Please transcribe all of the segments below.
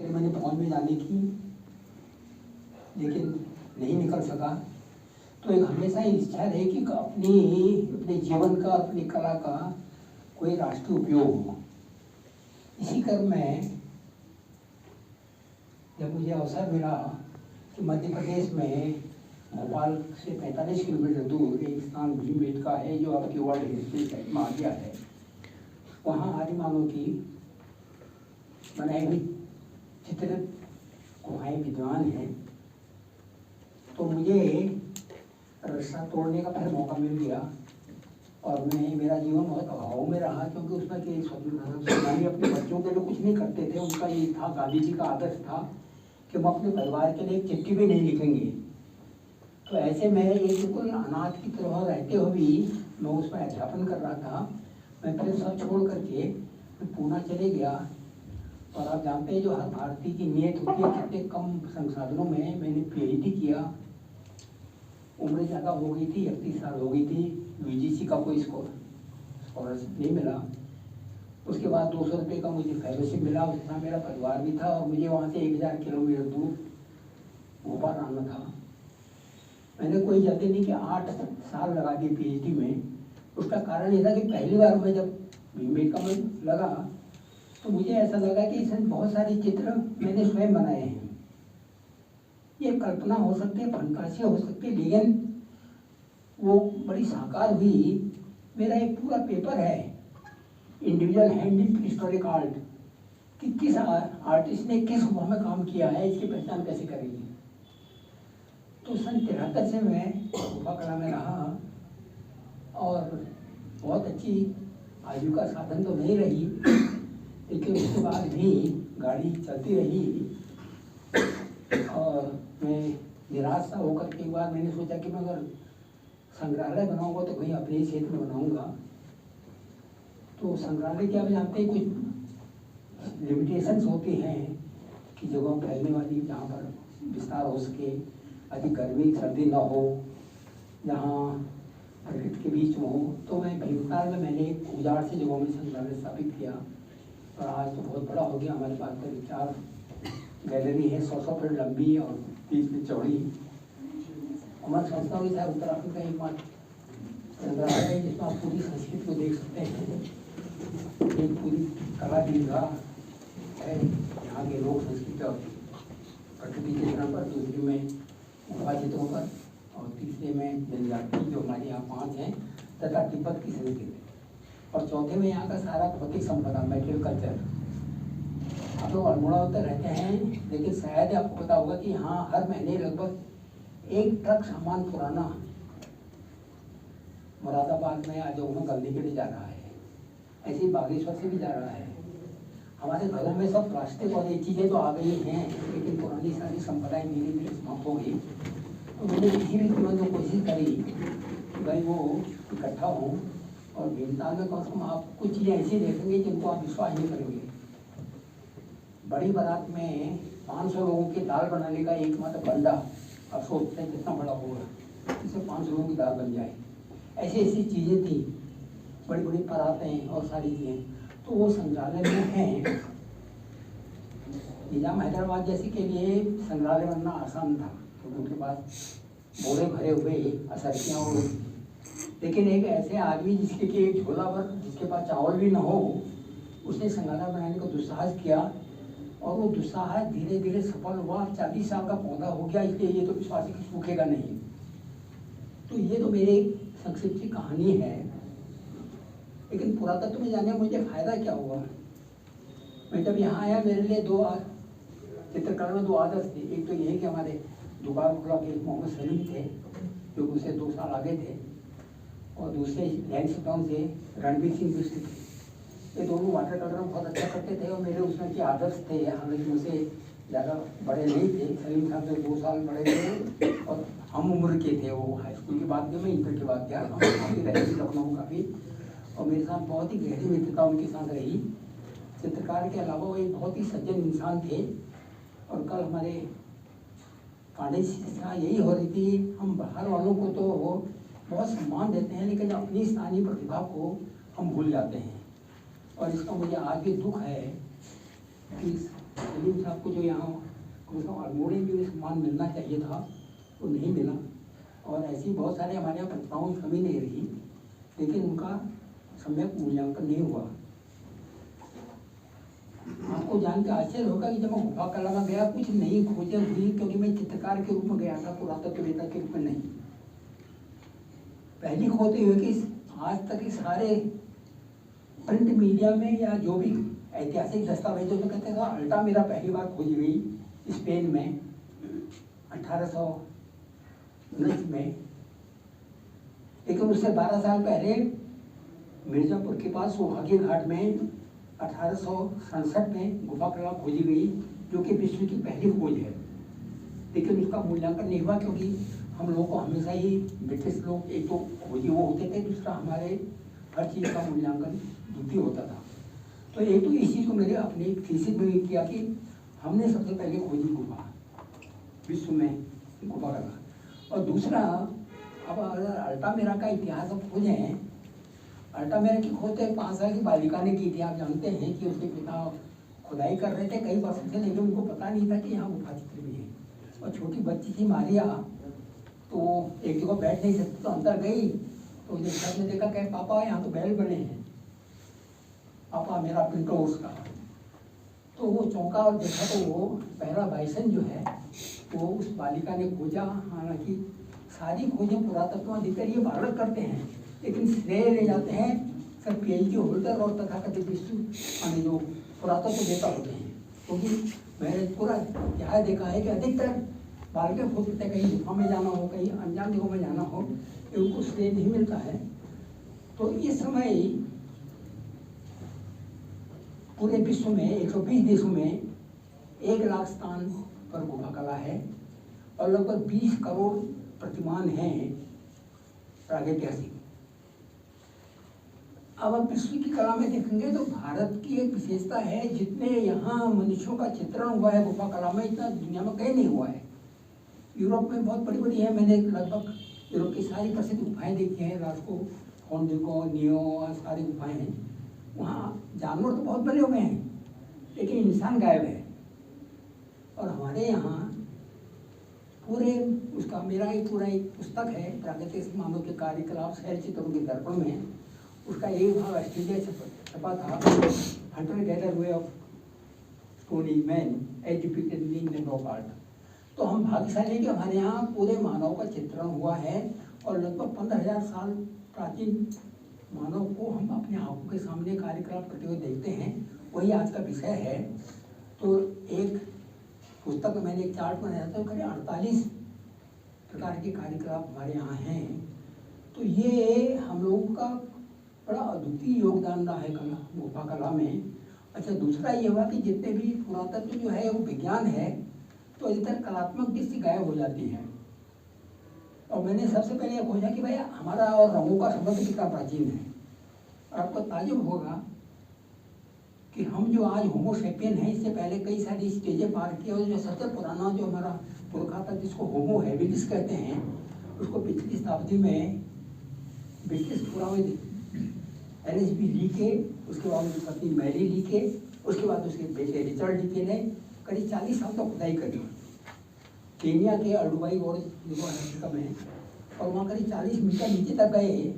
फिर मैंने फौज में जाने की, लेकिन नहीं निकल सका। तो एक हमेशा इच्छा रही कि अपने जीवन का, अपनी कला का कोई राष्ट्रीय उपयोग हो। इसी क्रम में जब मुझे अवसर मिला कि मध्य प्रदेश में भोपाल से 45 किलोमीटर दूर एक स्थान भीमबेटका है जो आपकी वर्ल्ड हेरिटेज साइट में आ गया है, वहाँ आदिमानव की बनाई हुई चित्रित गुहाएं विद्वान हैं। तो मुझे रास्ता तोड़ने का फिर मौका मिल गया और मेरा जीवन बहुत अभाव में रहा, क्योंकि उसमें कि स्वतंत्रता सेनानी अपने बच्चों के लिए कुछ नहीं करते थे। उनका ये था, गांधी जी का आदर्श था कि हम अपने परिवार के लिए एक चिट्ठी भी नहीं लिखेंगे। तो ऐसे में एक बिल्कुल अनाथ की तरह रहते हुए भी मैं उसमें अध्यापन कर रहा था। मैं फिर सब छोड़ करके मैं पूना चले गया। और आप जानते हैं जो हर भारतीय की नीयत होती है, कितने कम संसाधनों में मैंने PhD किया। उम्र ज़्यादा हो गई थी, 31 साल हो गई थी। UGC का कोई स्कॉलरशिप नहीं मिला। उसके बाद 200 रुपये का मुझे फेलोशिप मिला। उतना मेरा परिवार भी था और मुझे वहाँ से 1000 किलोमीटर दूर भोपाल आना था। मैंने कोई जल्दी नहीं कि 8 साल लगा दिए PhD में। उसका कारण ये था कि पहली बार मैं जब भीमबेटका में लगा तो मुझे ऐसा लगा कि इसमें बहुत सारे चित्र मैंने स्वयं बनाए हैं। ये कल्पना हो सकती है, फनकाशी हो सकती है, लेकिन वो बड़ी साकार हुई। मेरा एक पूरा पेपर है, individual hand in historic art, कि किस आर्टिस्ट ने किस गुहा में काम किया है, इसकी पहचान कैसे करेंगे। तो सन 73 से मैं गुफा कला में रहा और बहुत अच्छी आजीविका साधन तो नहीं रही, लेकिन उसके बाद भी गाड़ी चलती रही। और मैं निराश सा होकर के एक बार मैंने सोचा कि मैं अगर संग्रहालय बनाऊंगा तो कहीं अपने क्षेत्र में बनाऊंगा। तो संग्रहालय क्या, आप जानते हैं कुछ लिमिटेशंस होती हैं कि जगह फैलने वाली, जहाँ पर विस्तार हो सके, अधिक गर्मी सर्दी ना हो, जहाँ प्रकृति के बीच में हो। तो मैं भीमताल में मैंने एक उजाड़ से जगहों में संग्रहालय स्थापित किया और आज तो बहुत बड़ा हो गया। हमारे पास करीब 4 गैलरी है, 100 फीट लंबी और 30 फीट चौड़ी। हमारी संस्था भी था उत्तराखंड का एकमात्र संग्रहालय है जिसमें आप पूरी संस्कृति को देख सकते हैं। एक पूरी कला दीर्घा है, यहाँ के लोक संस्कृति और प्रकृति के चित्रण पर, दूसरी में गुफा चित्रों पर, और तीसरे में जनजाति जो हमारे यहाँ 5 हैं, तथा तिब्बत की संस्कृति, और चौथे में यहाँ का सारा भौतिक संपदा, मेटेरियल कल्चर। आप लोग अल्मोड़ा उतर रहते हैं, लेकिन शायद आपको पता होगा कि यहाँ हर महीने लगभग 1 ट्रक सामान पुराना मुरादाबाद में आज में गलने के लिए जा रहा है। ऐसे ही बागेश्वर से भी जा रहा है। हमारे घरों में सब प्लास्टिक और ये चीज़ें तो आ गई हैं, लेकिन पुरानी सारी संपदाएं धीरे धीरे समाप्त हो गई। तो मैंने किसी भी कीमत में कोशिश करी कि भाई वो इकट्ठा हों, और भीमताल में कम से कम आप कुछ चीज़ें ऐसी देखेंगे जिनको आप विश्वास नहीं करेंगे। बड़ी बारात में 500 लोगों के दाल बनाने का एकमात्र बंदा, आप सोचते हैं कितना बड़ा होगा, इससे 500 लोगों की दाल बन जाए। ऐसी ऐसी चीज़ें थी, बड़ी बड़ी परातें और सारी चीज़ें। तो वो संग्रहालय में हैं। निजाम हैदराबाद जैसे के लिए संग्रहालय बनना आसान था, क्योंकि उनके पास बोरे भरे हुए असरकियाँ हो। लेकिन एक ऐसे आदमी जिसके कि एक झोला भर, जिसके पास चावल भी ना हो, उसने संग्रहालय बनाने का दुस्साहस किया, और वो दुस्साहस धीरे धीरे सफल हुआ। 40 साल का पौधा हो गया, इसलिए ये तो विश्वास है कि सूखेगा नहीं। तो ये तो मेरी संक्षिप्त सी कहानी है। लेकिन पुरातत्व में जाने मुझे फ़ायदा क्या हुआ। मैं जब यहाँ आया, मेरे लिए 2 चित्रकला में 2 आदर्श थे। एक तो ये कि हमारे दुबारपुरा के मोहम्मद सलीम थे, जो मुझसे 2 साल आगे थे, और दूसरे लैंसडाउन से रणवीर सिंह बिष्ट थे। ये दोनों वाटर कलर में बहुत अच्छा करते थे और मेरे उसमें के आदर्श थे। हालांकि मुझसे ज़्यादा बड़े नहीं थे, सलीम साहब से 2 साल बड़े थे और हम उम्र के थे। वो हाई स्कूल की बात की, मैं इंटर की बात किया। हम काफ़ी रहे थे लखनऊ काफ़ी, और मेरे साथ बहुत ही गहरी मित्रता उनके साथ रही। चित्रकार के अलावा वो एक बहुत ही सज्जन इंसान थे। और कल हमारे पांडे शिक्षा यही हो रही थी, हम बाहर वालों को तो बहुत सम्मान देते हैं, लेकिन अपनी स्थानीय प्रतिभा को हम भूल जाते हैं। और इसका मुझे आज भी दुख है कि सलीम साहब को जो यहाँ अल्मोड़े में जो सम्मान मिलना चाहिए था वो नहीं मिला, और ऐसी बहुत सारे हमारे यहाँ प्रतिभाओं की कमी नहीं रही, लेकिन उनका सम्यक मूल्यांकन नहीं हुआ। आपको जान के आश्चर्य होगा कि जब मैं गुफा कला में गया कुछ नई खोजें हुई, क्योंकि मैं चित्रकार के रूप में गया था, पुरातत्ववेत्ता के रूप में नहीं। पहली खोज ये हुई कि आज तक के सारे प्रिंट मीडिया में या जो भी ऐतिहासिक दस्तावेजों में कहते हैं अल्टामिरा पहली बार खोजी गई स्पेन में 1819 में, लेकिन उससे 12 साल पहले मिर्जापुर के पास सोहागी घाट में 1867 में गुफा कला खोजी गई, जो कि विश्व की पहली खोज है। लेकिन उसका मूल्यांकन नहीं हुआ, क्योंकि हम लोगों को हमेशा ही ब्रिटिश लोग एक तो खोजी वो होते थे, दूसरा हमारे हर चीज़ का मूल्यांकन द्वितीय होता था। तो एक तो इस चीज़ को मेरे अपनी थीसिस में भी किया कि हमने सबसे पहले खोजी गुफा विश्व में गुफा कला, और दूसरा अब अगर अल्टामिरा का इतिहास अब खोजें, अल्टामिरा की खोज 5 साल की बालिका ने की थी। आप जानते हैं कि उसके पिता खुदाई कर रहे थे कई वर्षों से, लेकिन उनको पता नहीं था कि यहाँ गुफा चित्र भी है, और छोटी बच्ची थी मारिया, तो एक जगह बैठ नहीं सकती, तो अंदर गई तो जब ने देखा कहे पापा यहाँ तो बैल बने हैं, पापा मेरा पिंटो उसका, तो वो चौंका और देखा तो वो पहला बाइसन जो है वो उस बालिका ने खोजा। हालांकि सारी खोजें पुरातत्व अधिकारी ये भारत करते हैं, लेकिन श्रेय ले जाते हैं सर PhD होल्डर और तथाकथित विश्व जो पुरातत्ववेत्ता होते हैं, क्योंकि मैंने पूरा क्या देखा है कि अधिकतर बालके खोजते कहीं गुफा में जाना हो, कहीं अनजान जगहों में जाना हो, कि उनको श्रेय नहीं मिलता है। तो इस समय पूरे विश्व में 120 देशों में 1 लाख स्थान पर गुफा कला है, और लगभग 20 करोड़ प्रतिमान हैं प्रागैतिहासिक। अब आप विश्व की कला में देखेंगे तो भारत की एक विशेषता है, जितने यहाँ मनुष्यों का चित्रण हुआ है गुफा कला में, इतना दुनिया में कहीं नहीं हुआ है। यूरोप में बहुत बड़ी बड़ी है, मैंने लगभग यूरोप की सारी प्रसिद्ध गुफाएं देखी हैं, लास्को, फोंडिको, नियो, सारी गुफाएं हैं। वहाँ जानवर तो बहुत बड़े हुए हैं, लेकिन इंसान गायब है। और हमारे यहाँ पूरे उसका मेरा एक पूरा एक पुस्तक है प्रागैतिहासिक मानव के कार्यकलाप शैल चित्रों के दर्पण में, उसका एक भाग ऑस्ट्रेलिया से छपा था, hunter gather way of stony man as depicted in Indian rock art. तो हम भाग्यशाली हैं कि हमारे यहाँ पूरे मानव का चित्रण हुआ है, और लगभग 15,000 साल प्राचीन मानव को हम अपने आंखों के सामने कार्यकलाप करते हुए देखते हैं। वही आज का विषय है। तो एक पुस्तक में मैंने एक चार्ट बनाया था, करीब 48 प्रकार के कार्यकलाप हमारे यहाँ हैं। तो ये हम लोगों का बड़ा अद्वितीय योगदान रहा है कला, गुफा कला में। अच्छा, दूसरा ये हुआ कि जितने भी पुरातत्व जो है वो विज्ञान है, तो अधिकतर कलात्मक दृष्टि गायब हो जाती है। और मैंने सबसे पहले ये खोजा कि भाई हमारा और रंगों का संबंध कितना प्राचीन है। और आपको ताज्जुब होगा कि हम जो आज होमो सेपियन है, इससे पहले कई सारी स्टेजें पार की, और जो सबसे पुराना जो हमारा पुरखा था जिसको होमो हैबिलिस कहते हैं, उसको पिछली शताब्दी में ब्रिटिश पुराने LHB ली के, उसके बाद उनकी पत्नी मैरी ली के, उसके बाद उसके बेटे रिचर्ड ली के ने करीब 40 साल तक खुदाई करी केनिया के अल्डुवाई और अफ्रीका में, और वहाँ करीब 40 मीटर नीचे तक गए।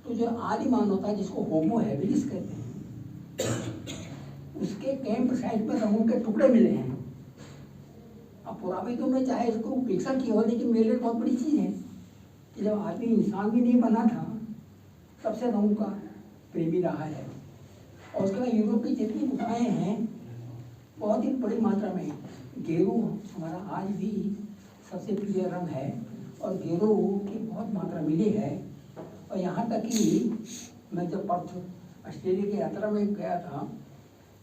तो जो आदि मानव था जिसको होमो हैबिलिस कहते हैं, उसके कैंप साइट पर रंगों के टुकड़े मिले हैं। अब पुराविदों में चाहे इसको उपेक्षा की हो, लेकिन मेरे लिए बहुत बड़ी चीज़ है कि जब आदमी इंसान भी नहीं बना था तब से रंगों का प्रेमी रहा है। और उसके बाद यूरोप की जितनी गुफाएँ हैं बहुत ही बड़ी मात्रा में गेरू हमारा आज भी सबसे प्रिय रंग है, और गेरू की बहुत मात्रा मिली है। और यहाँ तक कि मैं जब पर्थ ऑस्ट्रेलिया की यात्रा में गया था,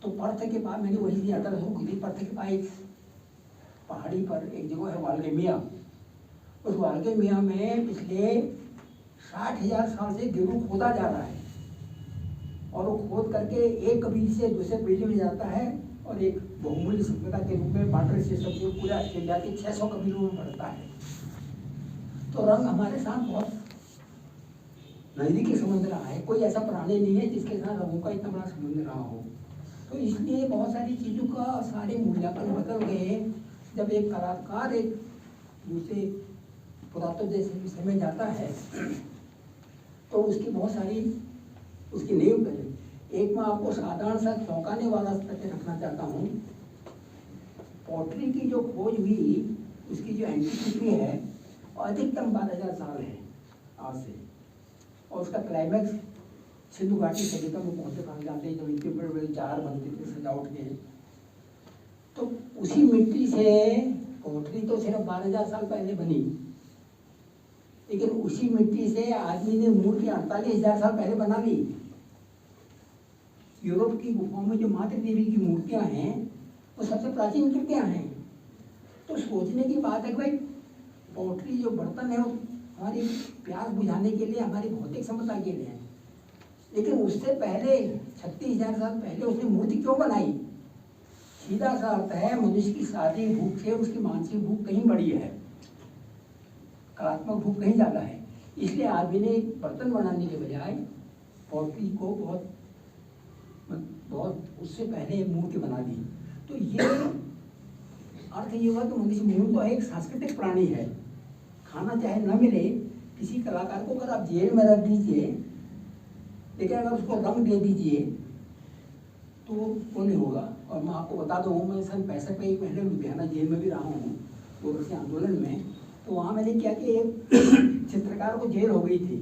तो पर्थ के पास मैंने वही यात्रा शुरू की थी। पर्थ के पास एक पहाड़ी पर एक जगह है वालगेमिया। उस वालगेमिया में पिछले 60,000 साल से गेरू खोदा जा रहा है, और वो खोद करके एक कबीले से दूसरे कबीले में जाता है, और एक बहुमूल्य सभ्यता के रूप में बार्टर सिस्टम से पूरे ऑस्ट्रेलिया के 600 कबीलों में बढ़ता है। तो रंग हमारे साथ बहुत नजदीकी संबंध रहा है। कोई ऐसा प्राणी नहीं है जिसके साथ रंगों का इतना बड़ा संबंध रहा हो। तो इसलिए बहुत सारी चीज़ों का सारे मूल्यांकन बदल गए। जब एक कलाकार एक दूसरे पुरातत्व जैसे विषय में जाता है तो उसकी बहुत सारी उसकी नींव पहले एक मैं आपको साधारण सा चौंकाने वाला तथ्य रखना चाहता हूँ। पॉटरी की जो खोज हुई उसकी जो एंटीक्विटी है अधिकतम 12,000 साल है आज से, और उसका क्लाइमैक्स सिंधु घाटी सभ्यता में पहुंचे कहा जाते हैं, जब इतने बड़े बड़े जार बनते थे सजावट के। तो उसी मिट्टी से पोटरी तो सिर्फ 12,000 साल पहले बनी, लेकिन उसी मिट्टी से आदमी ने मूर्ति 48,000 साल पहले बना ली। यूरोप की गुफाओं में जो मातृ देवी की मूर्तियां हैं वो सबसे प्राचीन कृतियां हैं। तो सोचने की बात है कि भाई पोटरी जो बर्तन है वो हमारी प्यास बुझाने के लिए, हमारी भौतिक क्षमता के लिए है, लेकिन उससे पहले 36,000 साल पहले उसने मूर्ति क्यों बनाई? सीधा सा अर्थ है मनुष्य की शारीरिक भूख से उसकी मानसिक भूख कहीं बड़ी है, कलात्मक भूख कहीं ज़्यादा है। इसलिए आदमी ने बर्तन बनाने के बजाय पोटरी को बहुत उससे पहले मूर्ति बना दी। तो ये अर्थ ये हुआ कि मनुष्य मूल तो एक सांस्कृतिक प्राणी है। खाना चाहे न मिले, किसी कलाकार को अगर आप जेल में रख दीजिए, लेकिन अगर उसको रंग दे दीजिए तो वो नहीं होगा। और मैं आपको बता दूँ, मैं सन 65 में एक महीने लुधियाना जेल में भी रहा हूँ गोरखी आंदोलन में। तो वहाँ मैंने क्या कि एक चित्रकार को जेल हो गई थी,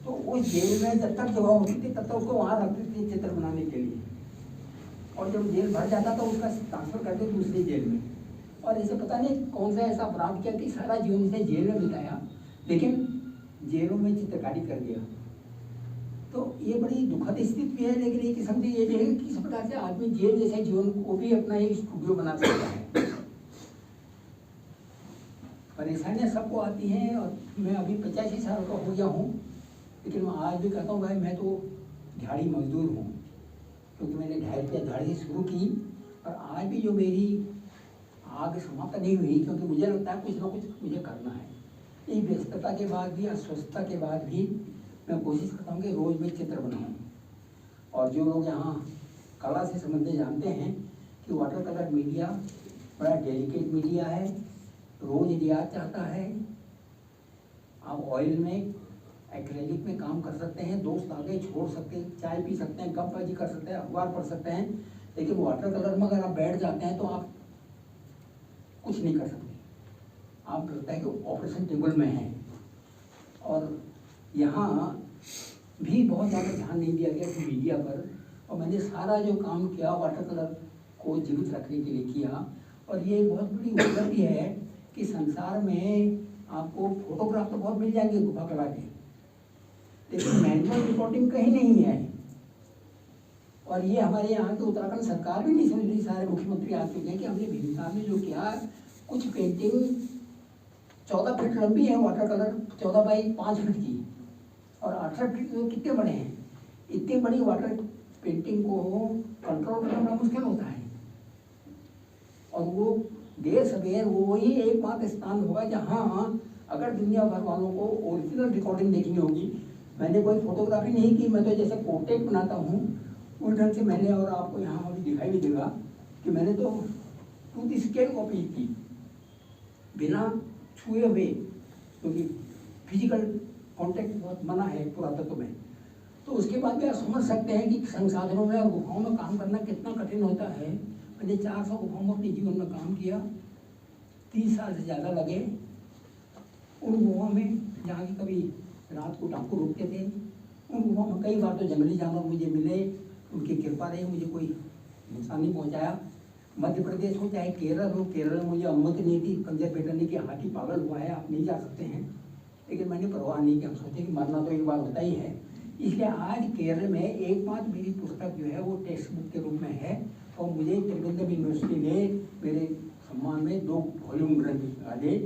तो उस जेल में जब तक जगह होती थी तब तक उसको वहाँ रखते थे चित्र बनाने के लिए, और जब जेल भर जाता तो उसका ट्रांसफर करते दूसरी जेल में। और ऐसे पता नहीं कौन सा ऐसा अपराध किया कि सारा जीवन उसने जेल में बिताया, लेकिन जेलों में चित्रकारी कर दिया। तो ये बड़ी दुखद स्थिति भी है, लेकिन एक किस्म से ये भी है कि किस प्रकार से आदमी जेल जैसे जीवन को भी अपना एक स्टूडियो बना सकता है। परेशानियाँ सबको आती हैं, और मैं अभी 85 साल का हो गया हूँ, लेकिन मैं आज भी कहता हूँ भाई मैं तो दिहाड़ी मजदूर हूँ, क्योंकि मैंने 2.5 रुपया दिहाड़ी से शुरू की, और आज भी जो मेरी आग समाप्त नहीं हुई, क्योंकि मुझे लगता है कुछ ना कुछ मुझे करना है। ये व्यस्तता के बाद भी, अस्वस्थता के बाद भी मैं कोशिश करता हूँ कि रोज़ मैं चित्र बनाऊँ। और जो लोग यहाँ कला से संबंधित जानते हैं कि वाटर कलर मीडिया बड़ा डेलिकेट मीडिया है, रोज़ रियाज चाहता है। आप ऑयल में, एक्रेलिक में काम कर सकते हैं, दोस्त आगे छोड़ सकते हैं, चाय पी सकते हैं, गपबाजी कर सकते हैं, अखबार पढ़ सकते हैं, लेकिन वाटर कलर में अगर आप बैठ जाते हैं तो आप कुछ नहीं कर सकते। आप लगता है कि ऑपरेशन टेबल में हैं। और यहाँ भी बहुत ज़्यादा ध्यान नहीं दिया गया मीडिया पर, और मैंने सारा जो काम किया वाटर कलर को जीवित रखने के लिए किया। और ये बहुत बड़ी उपलब्धि है कि संसार में आपको फोटोग्राफ तो बहुत मिल जाएंगे गुफा कला के, लेकिन मैनुअल रिकॉर्डिंग कहीं नहीं है। और ये हमारे यहाँ की उत्तराखंड सरकार भी नहीं समझ रही, सारे मुख्यमंत्री आ चुके हैं कि हमने भीमताल में जो किया, कुछ पेंटिंग 14 फीट लंबी है वाटर कलर, 14 बाई 5 फीट की, और 18 फीट तो कितने बड़े हैं। इतनी बड़ी वाटर पेंटिंग को कंट्रोल करना बड़ा मुश्किल होता है। और वो देर सवेर वो ही एकमात्र स्थान होगा जहाँ अगर दुनिया भर वालों को ओरिजिनल रिकॉर्डिंग देखनी होगी। मैंने कोई फोटोग्राफी नहीं की, मैं तो जैसे पोर्ट्रेट बनाता हूँ उस ढंग से मैंने, और आपको यहाँ अभी दिखाई भी देगा कि मैंने तो टू द स्केल कॉपी की, बिना छुए हुए, क्योंकि फिजिकल कॉन्टेक्ट बहुत मना है पुरातत्व में। तो उसके बाद भी आप समझ सकते हैं कि संसाधनों में और गुफाओं में काम करना कितना कठिन होता है। मैंने 400 गुफाओं में अपने जीवन में काम किया, 30 साल से ज़्यादा लगे। उन गुफाओं में जहाँ की कभी रात को डाकू रुकते थे, उन गुफाओं में कई बार तो जंगली जानवर मुझे मिले, उनकी कृपा रही, मुझे कोई नुकसान नहीं पहुँचाया। मध्य प्रदेश हो चाहे केरल हो, केरल में मुझे अनुमति नहीं थी, कंजर बैठने की, हाथी पागल हुआ है, आप नहीं जा सकते हैं, लेकिन मैंने परवाह नहीं की। हम सोचे कि मरना तो एक बार होता ही है। इसलिए आज केरल में एकमात्र मेरी पुस्तक जो है वो टेक्स्ट बुक के रूप में है, और मुझे त्रिवेंद्रम यूनिवर्सिटी ने मेरे सम्मान में 2 वॉल्यूम ग्रंथ निकाले।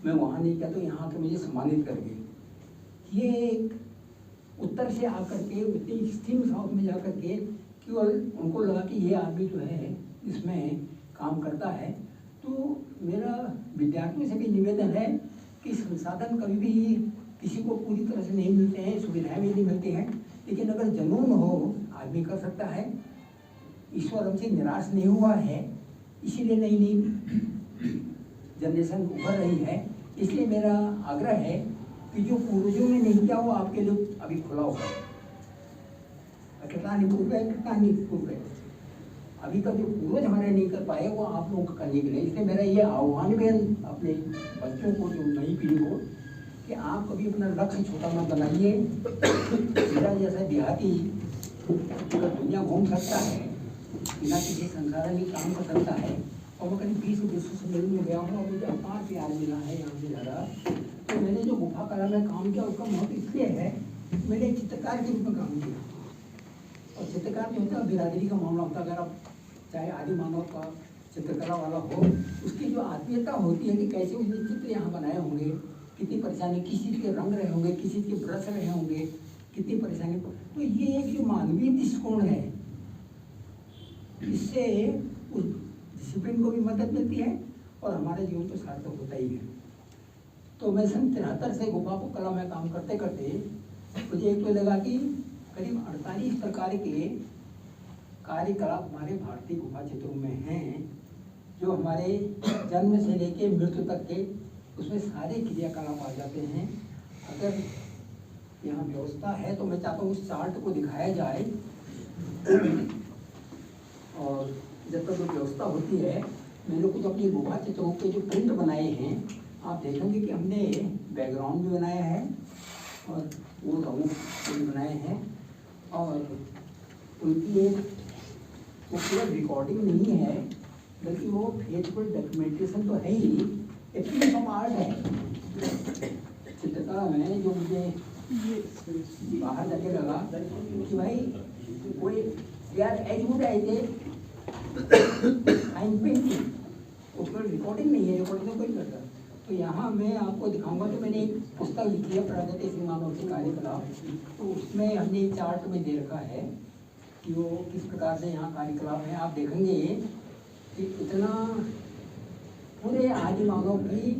मैं वहाँ नहीं किया तो यहाँ के मुझे सम्मानित कर गए। ये एक उत्तर से आकर के ईस्टर्न साउथ में जा कर के केवल उनको लगा कि ये आदमी जो है इसमें काम करता है। तो मेरा विद्यार्थियों से भी निवेदन है कि संसाधन कभी भी किसी को पूरी तरह से नहीं मिलते हैं, सुविधाएं भी नहीं मिलती हैं, लेकिन अगर जुनून हो आदमी कर सकता है। ईश्वर हमसे निराश नहीं हुआ है, इसीलिए नई नई जनरेशन उभर रही है। इसलिए मेरा आग्रह है कि जो पूर्वजों ने नहीं किया वो आपके लिए अभी खुला हुआ है। कितना निपुण है, कितना निपुण है, अभी तक जो पूर्वज हमारे नहीं कर पाए वो आप लोगों को करने के लिए। इसलिए मेरा ये आह्वान है अपने बच्चों को, जो नई पीढ़ी को, कि आप कभी अपना लक्ष्य छोटा मत बनाइए। मेरा जैसा देहाती अगर दुनिया घूम सकता है, बिना किसी संसार में काम कर सकता है, और मैं करीब 20 से मिल में गया हूँ और मुझे अपार प्यार मिला है यहाँ से ज़्यादा। तो मैंने जो गुफा कला में काम किया उसका महत्व इसलिए है, मैंने चित्रकार के रूप में काम किया। और चित्रकार में होता है बिरादरी का मामला होता है। अगर आप चाहे आदि मानव का चित्रकला वाला हो, उसकी जो आत्मीयता होती है कि कैसे उसने चित्र यहाँ बनाए होंगे, कितनी परेशानी, किस चीज़ के रंग रहे होंगे, किस चीज़ के ब्रश रहे होंगे, कितनी परेशानी। तो ये एक जो मानवीय दृष्टिकोण है, इससे उस डिसिप्लिन को भी मदद मिलती है और हमारे जीवन को सार्थक होता ही है। तो मैं सन 73 से गुफा कला में काम करते करते मुझे एक तो लगा कि करीब 48 प्रकार के कार्यकलाप हमारे भारतीय गुफा चित्रों में हैं, जो हमारे जन्म से लेके मृत्यु तक के उसमें सारे क्रियाकलाप आ जाते हैं। अगर यहाँ व्यवस्था है तो मैं चाहता हूँ उस चार्ट को दिखाया जाए, और जब तक व्यवस्था होती है, मैंने कुछ अपनी गुफा चित्रों के जो प्रिंट बनाए हैं, आप देखेंगे कि हमने बैकग्राउंड भी बनाया है और वो रंग भी बनाए हैं, और उनकी एक वो पूरा रिकॉर्डिंग नहीं है, बल्कि वो फेसबुक डॉक्यूमेंटेशन तो है ही, एक पीस ऑफ आर्ट है चित्रकला में। जो मुझे बाहर जाके लगा कि भाई कोई यार as good as a fine painting, उसमें रिकॉर्डिंग नहीं है, रिकॉर्डिंग तो कोई करता। तो यहाँ मैं आपको दिखाऊंगा कि मैंने एक पुस्तक लिखी है प्रागैतिक मानव के कार्यकलाप, तो उसमें हमने एक चार्ट में दे रखा है कि वो किस प्रकार से यहाँ कार्यकलाप है। आप देखेंगे कि इतना पूरे आदि मानव की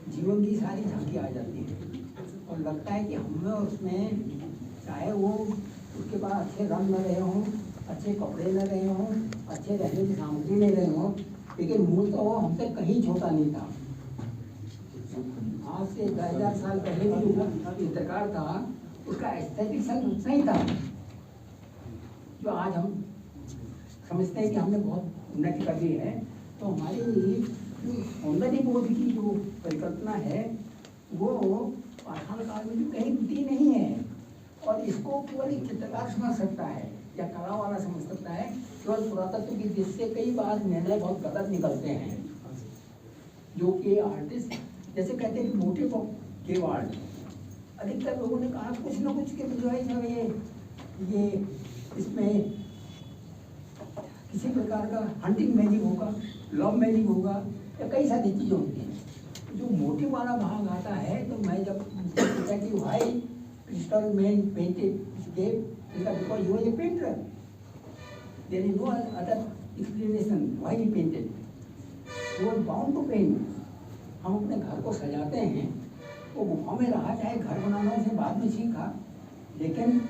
जीवन की सारी झांकी आ जाती है, और लगता है कि हमें उसमें, चाहे वो उसके बाद अच्छे रंग न रहे हों, अच्छे कपड़े न रहे हों, अच्छे रहने की सामग्री नहीं रहे हों, लेकिन मूल तो वो हमसे कहीं छोटा नहीं था। आज से 2000 साल पहले भी जो चित्रकार था, उसका एस्थेटिक सेंस उतना ही था जो आज हम समझते हैं कि हमने बहुत उन्नति कर ली है। तो हमारी सौंदर्य बोध की जो परिकल्पना है वो पाषाण काल में भी कहीं टूटी नहीं है, और इसको केवल एक चित्रकार समझ सकता है या कला वाला समझ सकता है। केवल पुरातत्व की दृष्टि से कई बार निर्णय बहुत गलत निकलते हैं, जो कि आर्टिस्ट जैसे कहते हैं कि मोटे को केवाड़, अधिकतर लोगों ने कहा कुछ न कुछ के बजाय ये इसमें किसी प्रकार का हंटिंग मैजिक होगा, लव मैजिक होगा, या कई सारी चीज़ें होती हैं। जो मोटिव वाला भाग आता है, तो मैं जब पूछा कि भाई crystal man painted because you are a painter, there is no other explanation why he painted, you are bound to paint. हम अपने घर को सजाते हैं, वो गुफा में रहा, चाहे घर बनाना उसे बाद में सीखा, लेकिन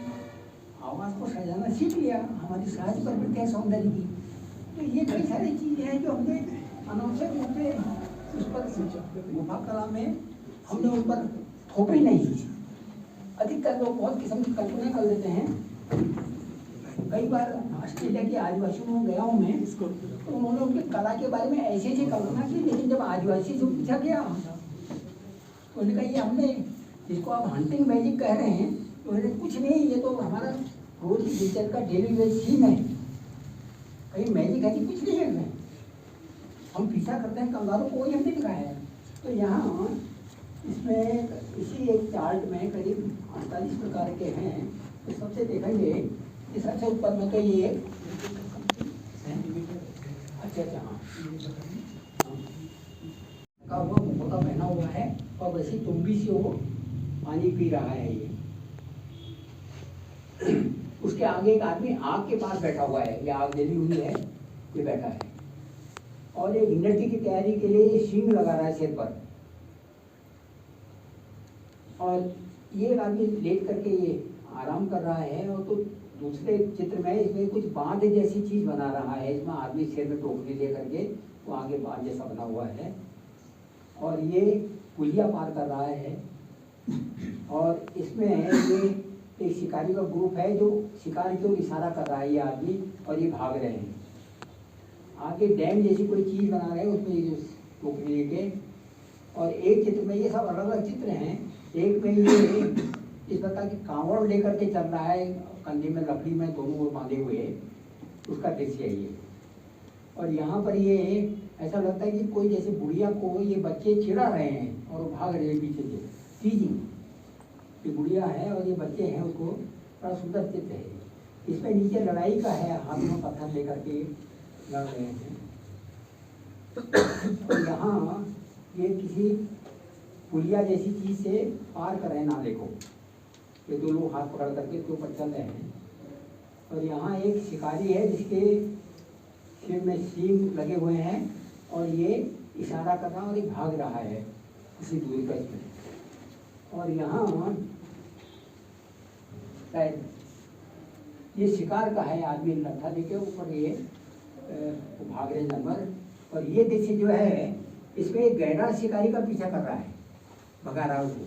आवाज़ को सजाना सीख लिया। हमारी सहज प्रवृत्ति है सौंदर्य की। तो ये कई सारी चीज़ें हैं जो हमने अनावश्यक रूप से उस पर गुफा कला में हमने उन पर थोपे नहीं। अधिकतर लोग बहुत किस्म की कल्पना कर लेते हैं। कई बार ऑस्ट्रेलिया के आदिवासियों में गया हूँ मैं, तो उन्होंने उनकी कला के बारे में ऐसी ऐसी कल्पना की, लेकिन जब आदिवासी से पूछा गया तो उन्होंने कहा ये हमने, जिसको आप हंटिंग मैजिक कह रहे हैं, तो उन्होंने कुछ नहीं, ये तो हमारा रोज की दिनचर्या का डेली वेज सीन है, कहीं मैजिक है कि कुछ नहीं है। हम पीछा करते हैं कंगारू को, वही हमने दिखाया है। तो यहाँ इसमें इसी एक चार्ट में करीब 48 प्रकार के हैं। तो सबसे देखेंगे कि सबसे ऊपर में तो ये अच्छा हाँ हुआ मुखौटा पहना हुआ है, और वैसे तुम्बी से वो पानी पी रहा है। ये उसके आगे एक आदमी आग के पास बैठा हुआ है, या आग जली हुई है, ये बैठा है, और एक नृत्य की तैयारी के लिए सींग लगा रहा है सिर पर, और ये आदमी लेट करके ये आराम कर रहा है। और तो दूसरे चित्र में इसमें कुछ बांध जैसी चीज बना रहा है, इसमें आदमी सिर में टोकरी ले करके वो आगे बांध जैसा बना हुआ है और ये पुलिया पार कर रहा है। और इसमें ये एक शिकारी का ग्रुप है जो शिकार की ओर इशारा कर रहा है ये आदमी, और ये भाग रहे हैं। आगे डैम जैसी कोई चीज बना रहे हैं उसमें ये जो टोकरी लेके। और एक चित्र में ये सब अलग अलग चित्र हैं। एक में ये इस प्रकार की कांवड़ लेकर के चल रहा है, कंधे में लकड़ी में दोनों ओर बांधे हुए, उसका दृश्य है ये। और यहाँ पर ये ऐसा लगता है कि कोई जैसे बुढ़िया को ये बच्चे चिढ़ा रहे हैं और वो भाग रहे हैं पीछे से। टीजिंग, ये बुढ़िया है और ये बच्चे हैं, उसको बड़ा सुंदर चित्र है। इसमें नीचे लड़ाई का है, हाथ में पत्थर लेकर के लड़ रहे हैं। और यहाँ ये किसी पुलिया जैसी चीज से पार कर रहे हैं नाले को, ये दो लोग हाथ पकड़ करके इसके ऊपर चल रहे हैं। और यहाँ एक शिकारी है जिसके सिर में सींग लगे हुए हैं और ये इशारा कर रहा है और ये भाग रहा है किसी दूरी पर इसमें। और यहाँ शायद ये शिकार का है, आदमी लट्ठा देके ऊपर ये भाग रहे जानवर। और ये दृश्य जो है इसमें एक गैंडा शिकारी का पीछा कर रहा है, भगा रहा है उसको।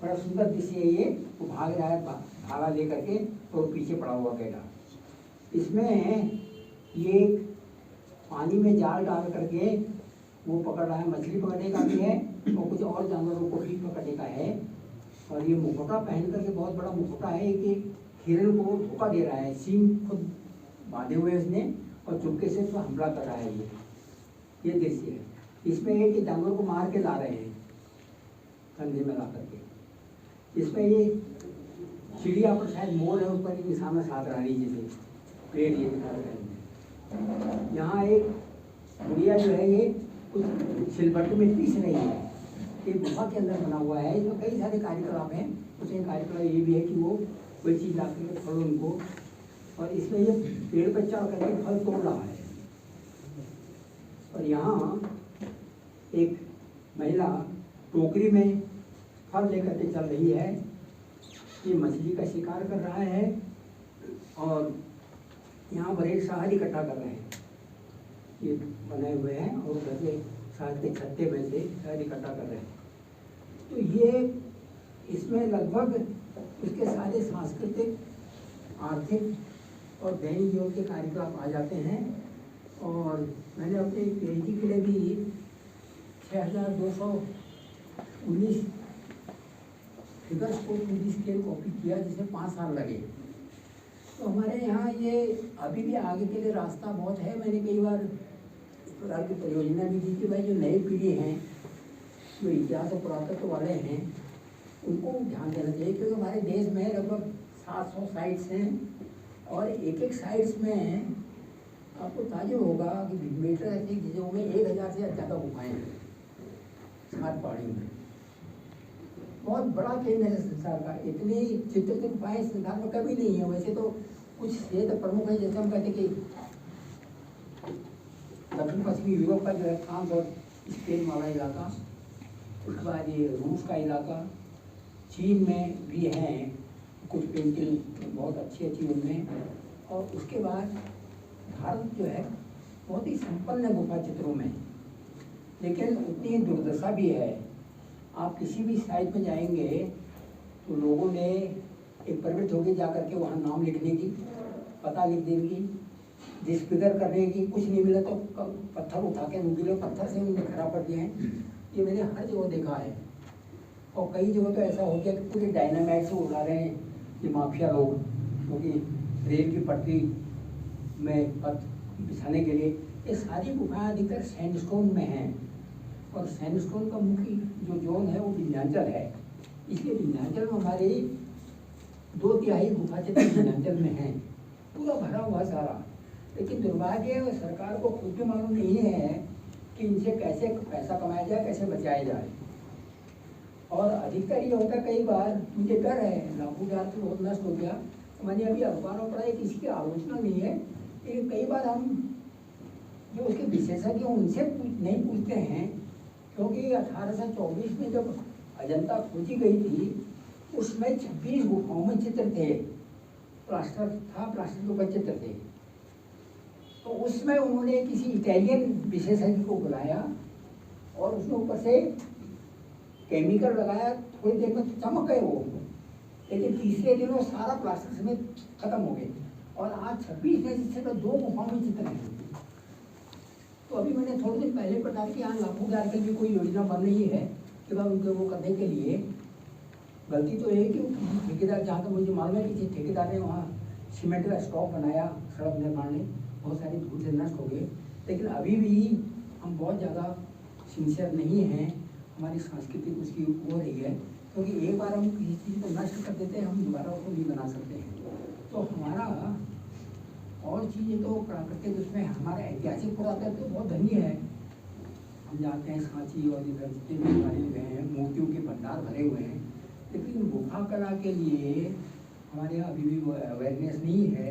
बड़ा सुंदर दृश्य है ये, वो भाग रहा है भाला लेकर के और पीछे पड़ा हुआ गैंडा। इसमें ये पानी में जाल डाल करके वो पकड़ रहा है, मछली पकड़ने का भी है और कुछ और जानवरों को भी पकड़ने का है। और ये मुखौटा पहन करके, बहुत बड़ा मुखौटा है कि हिरण को धोखा दे रहा है, सींग खुद बांधे हुए उसने और चुपके से उसको हमला कर रहा है। ये दृश्य है। इसमें एक जानवर को मार के ला रहे हैं कंधे में ला करके। इसमें ये चिड़िया पर शायद मोर है, उस पर निशाना साध रहा है नीचे से, पेड़ ये दिखा रहे हैं। यहाँ एक बुढ़िया जो है ये कुछ सिलबट्टे में पीस रही है, एक गुफा के अंदर बना हुआ है। इसमें कई सारे कार्यकलाप हैं। उसमें कार्यकलाप ये भी है कि वो कोई चीज़ ला करके फल उनको, और इसमें ये पेड़ पर चढ़ करके फल तोड़ रहा है। और यहाँ एक महिला टोकरी में फल लेकर के चल रही है, ये मछली का शिकार कर रहा है। और यहाँ बड़े शहद इकट्ठा कर रहे हैं, ये बनाए हुए हैं और वैसे शहद के छत्ते में से शहद इकट्ठा कर रहे हैं। तो ये इसमें लगभग इसके सारे सांस्कृतिक, आर्थिक और दैनिक जीवन के कार्यकलाप आ जाते हैं। और मैंने अपने पीएचडी के लिए भी 6219 फिगर्स को पूरी स्केल कॉपी किया, जिसमें 5 साल लगे। तो हमारे यहाँ ये अभी भी आगे के लिए रास्ता बहुत है। मैंने कई बार इस प्रकार की परियोजना भी दी कि भाई जो नई पीढ़ी हैं, जो इतिहास और पुरातत्व वाले हैं, उनको ध्यान देना चाहिए, क्योंकि हमारे देश में लगभग 700 साइट्स हैं और एक एक साइट्स में आपको ताजुब होगा कि मीटर ऐसी चीज़ों में 1000 से ज़्यादा गुफाएँ हैं 7 पहाड़ियों में। बहुत बड़ा केंद्र है संसार का, इतनी चित्रित गुफाएँ संसार में कभी नहीं है। वैसे तो कुछ क्षेत्र प्रमुख है, जैसे हम कहते कि दक्षिण पश्चिमी यूरोप का जो है फ्रांस और स्पेन वाला इलाका, उसके बाद ये रूस का इलाका, चीन में भी हैं कुछ पेंटिंग बहुत अच्छी उनमें। और उसके बाद भारत जो है बहुत ही संपन्न गुफा चित्रों में, लेकिन उतनी दुर्दशा भी है। आप किसी भी साइट में जाएंगे तो लोगों ने एक परमिट होगी जा करके वहाँ नाम लिखने की, पता लिख देंगी, डिस्फिगर करने की, कुछ नहीं मिला तो पत्थर उठा के नुकीले पत्थर से उन्हें खराब कर दिए हैं। ये मैंने हर जगह देखा है। और कई जगह तो ऐसा हो गया कि पूरे डायनामाइट से उड़ा रहे हैं ये माफिया लोग, क्योंकि रेल की पटरी में पत्थर बिछाने के लिए। ये सारी गुफाएं अधिकतर सैंडस्टोन में हैं और सैंडस्टोन का मुख्य जो जोन है वो विंध्याचल है, इसलिए विंध्याचल में हमारे 2/3 गुफा चित्र विंध्याचल में हैं, पूरा भरा हुआ सारा। लेकिन दुर्भाग्य सरकार को खुद भी मालूम नहीं है कि इनसे कैसे पैसा कमाया जाए, कैसे बचाया जाए। और अधिकतर ये होता है, कई बार मुझे डर है लाखों जात तो बहुत नष्ट हो गया। तो मैंने अभी अखबारों पढ़ा है, किसी की आलोचना नहीं है, लेकिन कई बार हम जो उसके विशेषज्ञ उनसे नहीं पूछते हैं, क्योंकि 1824 में जब अजंता खोजी गई थी उसमें 26 गुफाओं में चित्र थे प्लास्टर था, प्लास्टर के ऊपर चित्र थे। तो उसमें उन्होंने किसी इटालियन विशेषज्ञ को बुलाया और उसने ऊपर से केमिकल लगाया, थोड़ी देर में तो चमक गए वो, लेकिन तीसरे दिन वो सारा प्लास्टर समेत खत्म हो गए। और आज 26 में जिससे तो 2 गुफाओं में चित्र हैं। तो अभी मैंने थोड़े दिन पहले पता कि यहाँ लाखों हजार की भी कोई योजना बन रही है कि भाई उनके वो करने के लिए। गलती तो ये है कि किसी ठेकेदार, जहाँ तक मुझे मालूम है किसी ठेकेदार ने वहाँ सीमेंट का स्टॉक बनाया सड़क निर्माण में, बहुत सारी धूल से नष्ट हो गए। लेकिन अभी भी हम बहुत ज़्यादा सिंसियर नहीं हैं, हमारी संस्कृति उसकी हो रही है, क्योंकि एक बार हम किसी चीज़ को नष्ट कर देते हैं, हम दोबारा उसको नहीं बना सकते हैं। तो हमारा और चीज़ें तो प्राकृतिक, उसमें हमारा ऐतिहासिक पुरातत्व तो बहुत धनी है। हम जानते हैं सांची और इधर जितने भी हमारे हुए हैं मूर्तियों के भंडार भरे हुए हैं, लेकिन गुफा कला के लिए हमारे यहाँ अभी भी वो अवेयरनेस नहीं है।